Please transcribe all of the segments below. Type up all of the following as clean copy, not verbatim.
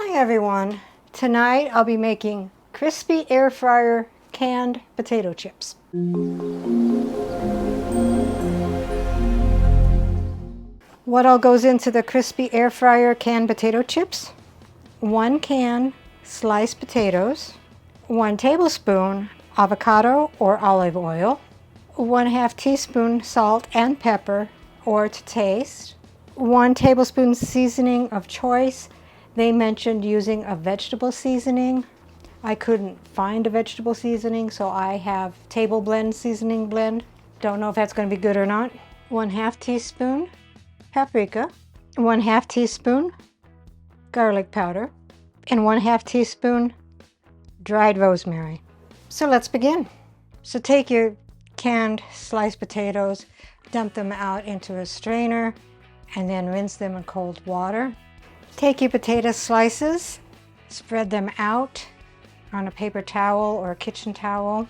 Hi everyone. Tonight I'll be making crispy air fryer canned potato chips. What all goes into the crispy air fryer canned potato chips? 1 can sliced potatoes, 1 tablespoon avocado or olive oil, 1/2 teaspoon salt and pepper or to taste, 1 tablespoon seasoning of choice. They mentioned using a vegetable seasoning. I couldn't find a vegetable seasoning, so I have table blend seasoning blend. Don't know if that's going to be good or not. 1/2 teaspoon paprika, 1/2 teaspoon garlic powder, and 1/2 teaspoon dried rosemary. So let's begin. So take your canned sliced potatoes, dump them out into a strainer, and then rinse them in cold water. Take your potato slices, spread them out on a paper towel or a kitchen towel.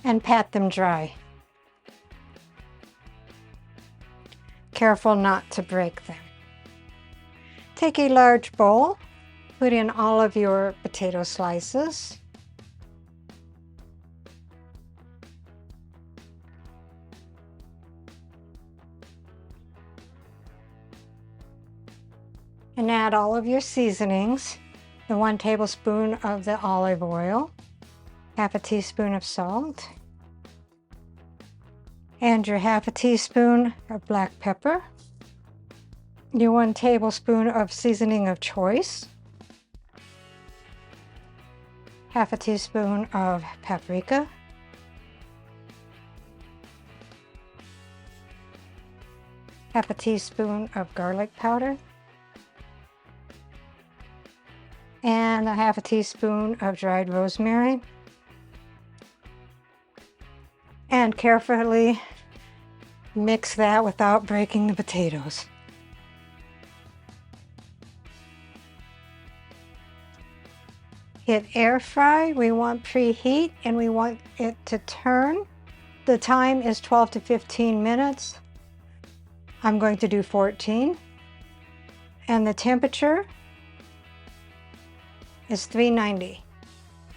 And pat them dry. Careful not to break them. Take a large bowl, put in all of your potato slices. And add all of your seasonings, the 1 tablespoon of the olive oil, 1/2 teaspoon of salt, and your 1/2 teaspoon of black pepper, your 1 tablespoon of seasoning of choice, 1/2 teaspoon of paprika, 1/2 teaspoon of garlic powder, and 1/2 teaspoon of dried rosemary. And carefully mix that without breaking the potatoes. Hit air fry. We want preheat and we want it to turn. The time is 12 to 15 minutes. I'm going to do 14. And the temperature is 390.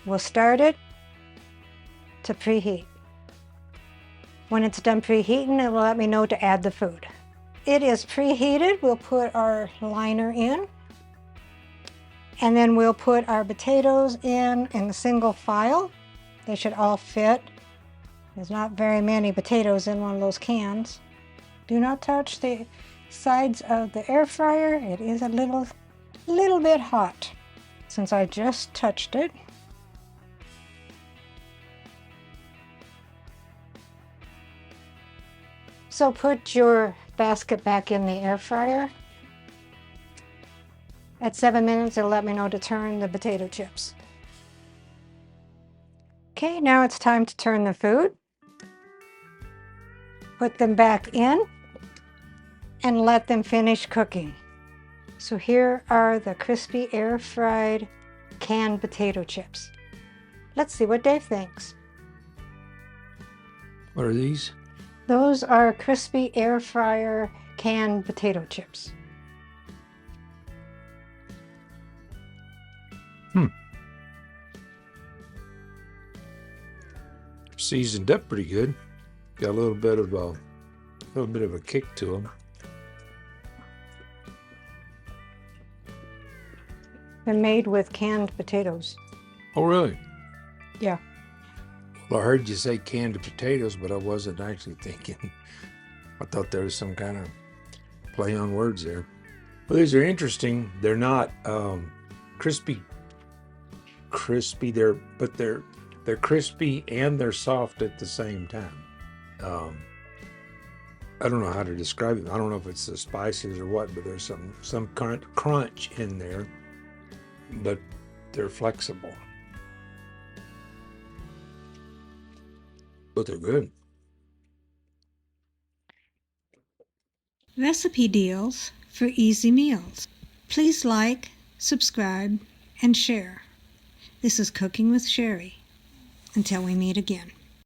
We'll start it to preheat. When it's done preheating, it will let me know to add the food. It is preheated. We'll put our liner in, and then we'll put our potatoes in a single file. They should all fit. There's not very many potatoes in one of those cans. Do not touch the sides of the air fryer. It is a little bit hot since I just touched it. So put your basket back in the air fryer. At 7 minutes, it'll let me know to turn the potato chips. Okay, now it's time to turn the food. Put them back in and let them finish cooking. So here are the crispy air fried canned potato chips. Let's see what Dave thinks. What are these? Those are crispy air fryer canned potato chips. Seasoned up pretty good. Got a little bit of a kick to them. They're made with canned potatoes. Oh, really? Yeah. Well, I heard you say canned potatoes, but I wasn't actually thinking. I thought there was some kind of play on words there. Well, these are interesting. They're not crispy. They're crispy and they're soft at the same time. I don't know how to describe it. I don't know if it's the spices or what, but there's some crunch in there. But they're flexible. But they're good. Recipe deals for easy meals. Please like, subscribe, and share. This is Cooking with Sherry. Until we meet again.